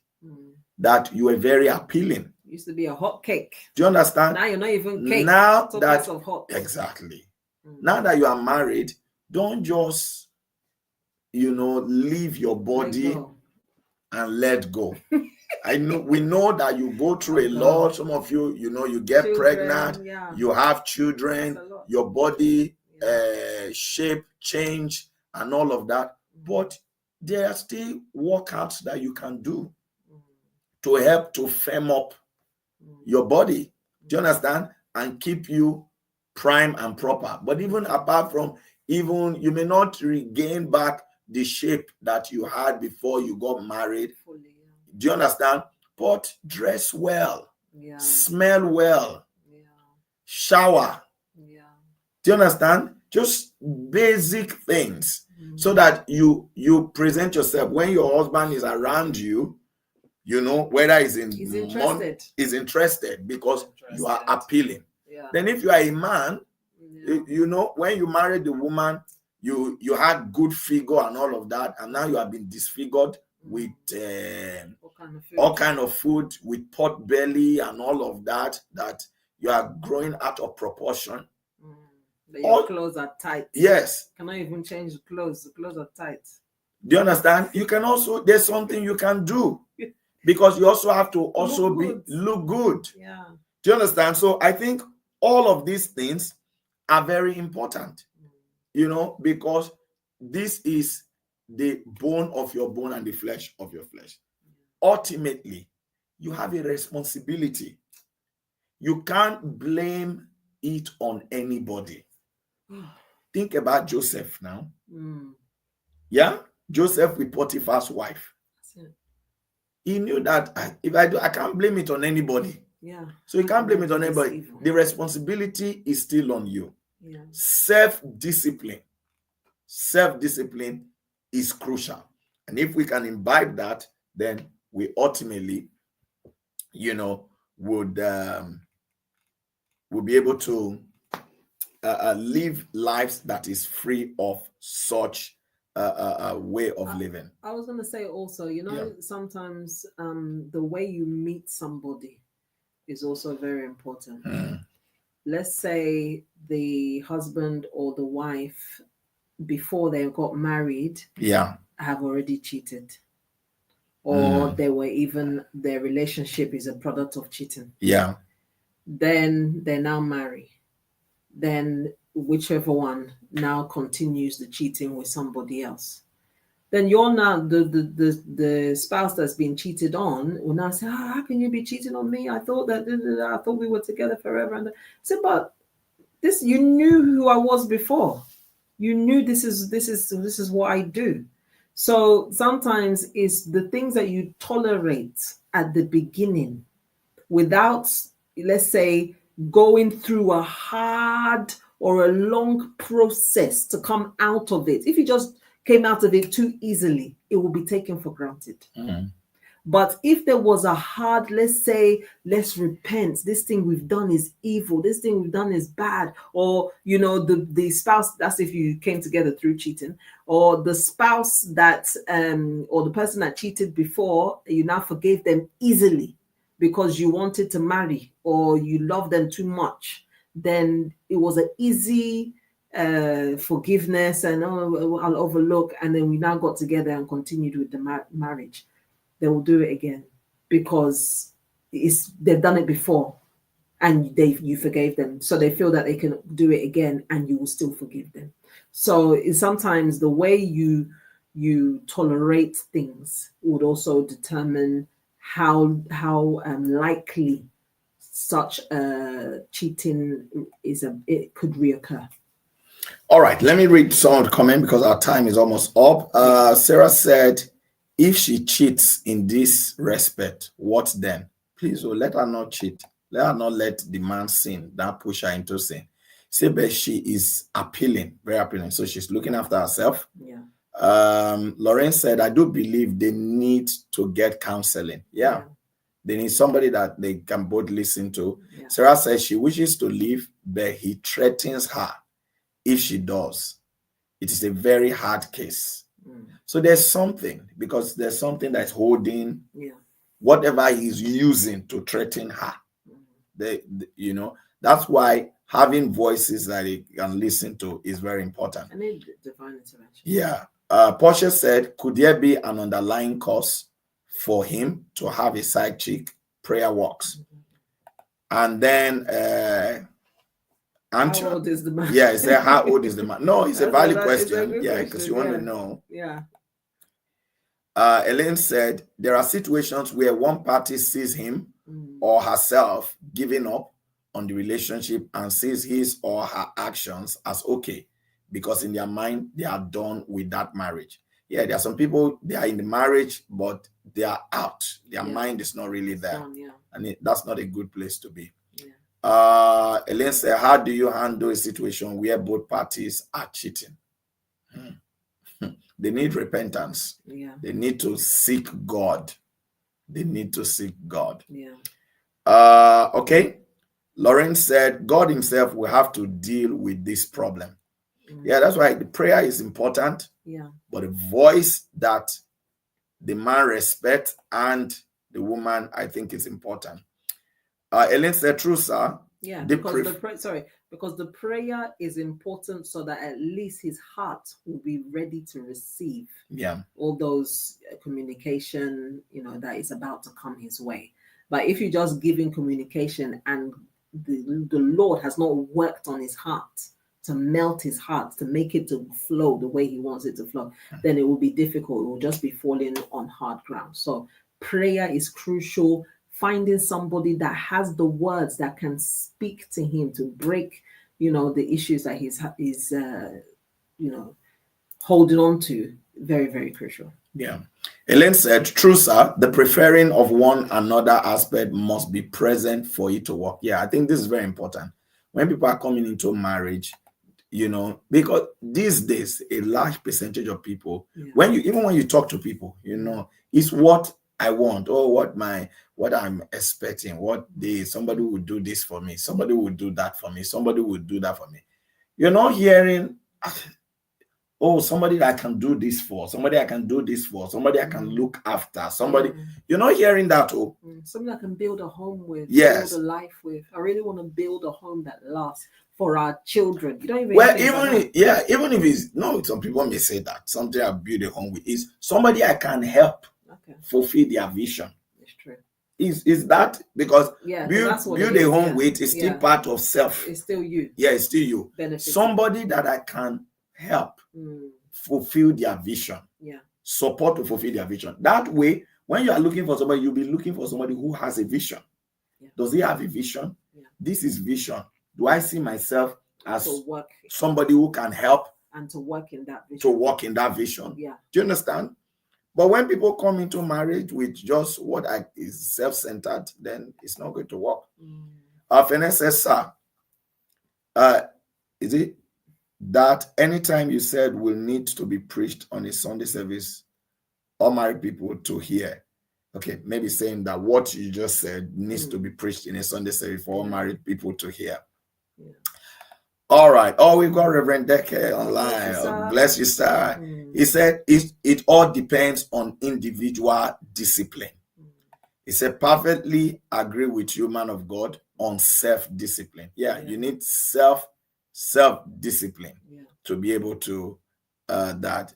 That you were very appealing. Used to be a hot cake. Do you understand? Now you're not even cake. Now that of hot. Exactly. Now that you are married, don't just leave your body and let go. We know that you go through a lot. Some of you, you get pregnant, you have children, your body shape change and all of that. But there are still workouts that you can do to help to firm up your body. Do you understand? And keep you prime and proper. But even apart from, you may not regain back the shape that you had before you got married. Do you understand? But dress well, smell well, shower. Do you understand? Just basic things so that you present yourself when your husband is around you. Whether he's interested because you are appealing. Then if you are a man, when you married the woman, you had good figure and all of that, and now you have been disfigured with all kind of food, with pot belly and all of that you are growing out of proportion. Your clothes are tight. Yes. Cannot even change the clothes. The clothes are tight. Do you understand? You can also, there's something you can do. Because you also have to look good. Yeah. Do you understand? So I think all of these things are very important, because this is the bone of your bone and the flesh of your flesh. Ultimately, you have a responsibility. You can't blame it on anybody. Think about Joseph now. Yeah? Joseph with Potiphar's wife. He knew that if I do, I can't blame it on anybody. Yeah. So you can't blame it on anybody. The responsibility is still on you. Yeah. Self-discipline is crucial. And if we can imbibe that, then we ultimately, would be able to live lives that is free of such a way of living. I was going to say also, sometimes the way you meet somebody is also very important. Let's say the husband or the wife, before they got married, have already cheated. Or their relationship is a product of cheating. Yeah. Then they now marry. then whichever one now continues the cheating with somebody else. Then you're now the spouse that's been cheated on will now say, how can you be cheating on me? I thought that I thought we were together forever. And I said, but this, you knew who I was before. You knew this is what I do. So sometimes it's the things that you tolerate at the beginning without, let's say, going through a hard or a long process to come out of it. If you just came out of it too easily, it will be taken for granted. But if there was a hard, let's say, let's repent, this thing we've done is evil, this thing we've done is bad, or, you know, the spouse, that's if you came together through cheating, or the spouse that, or the person that cheated before, you now forgave them easily because you wanted to marry or you love them too much, then it was an easy forgiveness and I'll overlook, and then we now got together and continued with the marriage. They will do it again because they've done it before and you forgave them, so they feel that they can do it again and you will still forgive them. So it's sometimes the way you tolerate things would also determine how likely such cheating it could reoccur. All right, let me read some of the comment because our time is almost up. Sarah said, if she cheats in this respect, what then? Please, let her not cheat. Let her not let the man sin, that push her into sin. Say, but she is appealing, very appealing. So she's looking after herself. Yeah. Lauren said, I do believe they need to get counseling. Yeah. They need somebody that they can both listen to. Yeah. Sarah says she wishes to leave, but he threatens her if she does. It is a very hard case. So there's something, because there's something that's holding whatever he's using to threaten her. That's why having voices that he can listen to is very important. I need divine intervention. Yeah. Portia said, could there be an underlying cause for him to have a side chick? Prayer works. And then how old is the man? Yeah, he said, how old is the man? No, it's a valid question. Yeah, because you want to know. Yeah. Elaine said, there are situations where one party sees him or herself giving up on the relationship and sees his or her actions as okay, because in their mind, they are done with that marriage. Yeah, there are some people, they are in the marriage, but they are out. Their mind is not really there. Done, and that's not a good place to be. Elaine said, how do you handle a situation where both parties are cheating? They need repentance. Yeah. They need to seek God. They need to seek God. Yeah. Okay. Lauren said, God himself will have to deal with this problem. Yeah, that's why the prayer is important. Yeah. But the voice that the man respects and the woman, I think, is important. Elaine said, true, sir. Yeah, because the prayer is important so that at least his heart will be ready to receive all those communication, that is about to come his way. But if you just give him communication and the Lord has not worked on his heart to melt his heart, to make it to flow the way he wants it to flow, then it will be difficult. It will just be falling on hard ground. So prayer is crucial. Finding somebody that has the words that can speak to him to break, the issues that he's holding on to, very, very crucial. Yeah. Elaine said, true, sir, the preferring of one another aspect must be present for it to work. Yeah, I think this is very important. When people are coming into marriage, because these days, a large percentage of people, when you talk to people, it's what I want, or what I'm expecting, somebody would do this for me, somebody would do that for me, somebody would do that for me. You're not hearing, somebody that I can do this for, somebody I can do this for, somebody I can look after, somebody. You're not hearing that. Somebody I can build a home with, yes, build a life with. I really want to build a home that lasts for our children. You don't even. Well, even if it's some people may say that something I build a home with is somebody I can help fulfill their vision. It's true. Is that because that's what build a home with is still part of self. It's still you. Yeah, it's still you. Benefiting. Somebody that I can help fulfill their vision. Yeah. Support to fulfill their vision. That way, when you are looking for somebody, you'll be looking for somebody who has a vision. Yeah. Does he have a vision? Yeah. This is vision. Do I see myself as somebody who can help and to work in that vision? To work in that vision. Yeah. Do you understand? But when people come into marriage with just what is self-centered, then it's not going to work. Finesse says, sir, is it that anytime you said will need to be preached on a Sunday service, all married people to hear? Okay, maybe saying that what you just said needs to be preached in a Sunday service for all married people to hear. Yeah. All right. Oh, we've got Reverend Deke online. Bless you, sir. He said it all depends on individual discipline. He said, perfectly agree with you, man of God, on self-discipline. Yeah, you need self-discipline to be able to that.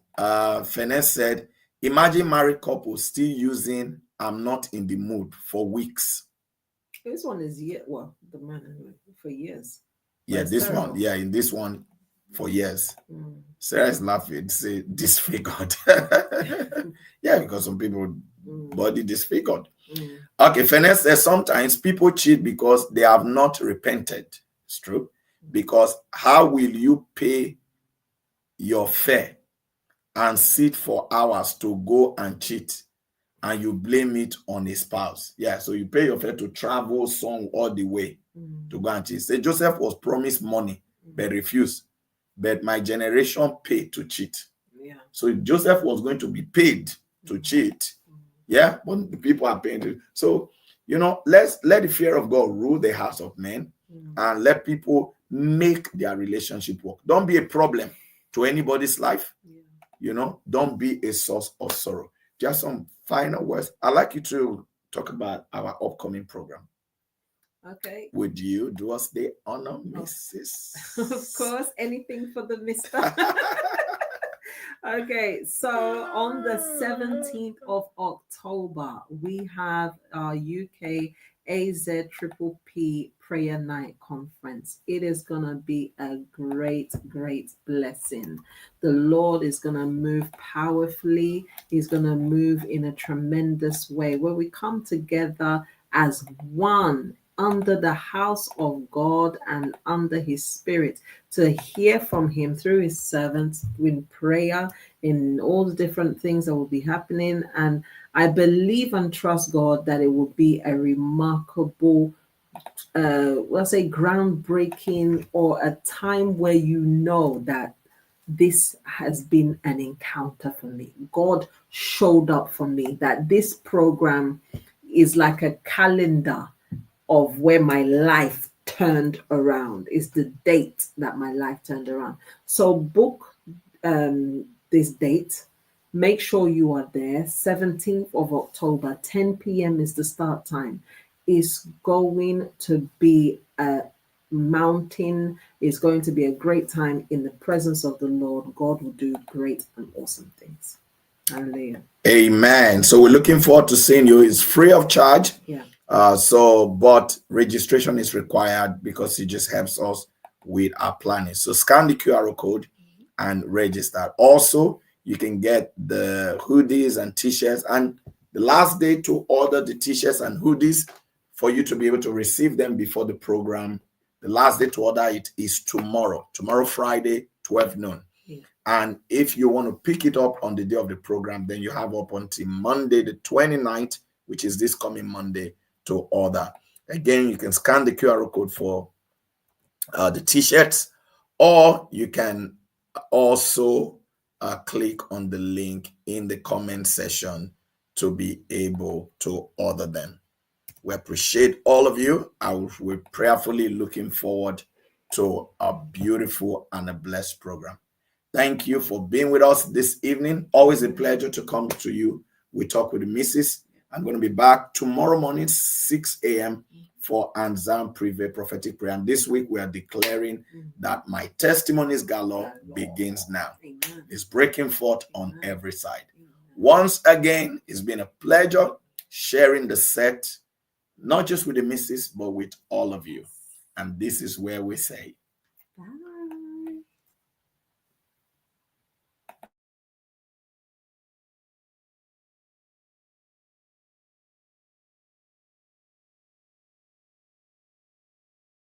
Finesse said, imagine married couples still using I'm not in the mood for weeks. This one is the man for years. Yeah, this terrible. One. Yeah, in this one for years. Sarah is laughing. Say disfigured. Yeah, because some people body disfigured. Okay, Finesse says sometimes people cheat because they have not repented. It's true. Because how will you pay your fare and sit for hours to go and cheat, and you blame it on a spouse? Yeah, so you pay your fare to travel some all the way to go and cheat. Say Joseph was promised money but refused. But my generation paid to cheat. Yeah. So Joseph was going to be paid to cheat. Yeah, but the people are paying to. So, let the fear of God rule the hearts of men and let people make their relationship work. Don't be a problem to anybody's life. Don't be a source of sorrow. Just some final words. I'd like you to talk about our upcoming program. Okay. Would you do us the honor, Mrs.? Of course, anything for the mister. Okay, so on the 17th of October, we have our UK AZPPP Prayer Night Conference. It is going to be a great, great blessing. The Lord is going to move powerfully. He's going to move in a tremendous way where we come together as one under the house of God and under his spirit to hear from him through his servants in prayer, in all the different things that will be happening. And I believe and trust God that it will be a remarkable, let's say groundbreaking, or a time where that this has been an encounter for me. God showed up for me, that this program is like a calendar of where my life turned around. Is the date that my life turned around. So book this date. Make sure you are there. 17th of October, 10 p.m. is the start time. It's going to be a mountain. It's going to be a great time in the presence of the Lord. God will do great and awesome things. Hallelujah. Amen. So we're looking forward to seeing you. It's free of charge. Yeah. But registration is required because it just helps us with our planning. So scan the QR code and register. Also, you can get the hoodies and t-shirts, and the last day to order the t-shirts and hoodies for you to be able to receive them before the program. The last day to order it is tomorrow, Friday, 12 noon. Yeah. And if you want to pick it up on the day of the program, then you have up until Monday, the 29th, which is this coming Monday, to order. Again, you can scan the QR code for the t-shirts, or you can also click on the link in the comment section to be able to order them. We appreciate all of you. We're prayerfully looking forward to a beautiful and a blessed program. Thank you for being with us this evening. Always a pleasure to come to you. We talk with the missus. I'm going to be back tomorrow morning, 6 a.m. for Anzam Privé Prophetic Prayer. And this week we are declaring that my testimonies galore begins now. Amen. It's breaking forth on every side. Amen. Once again, it's been a pleasure sharing the set not just with the missus, but with all of you. And this is where we say, Bye.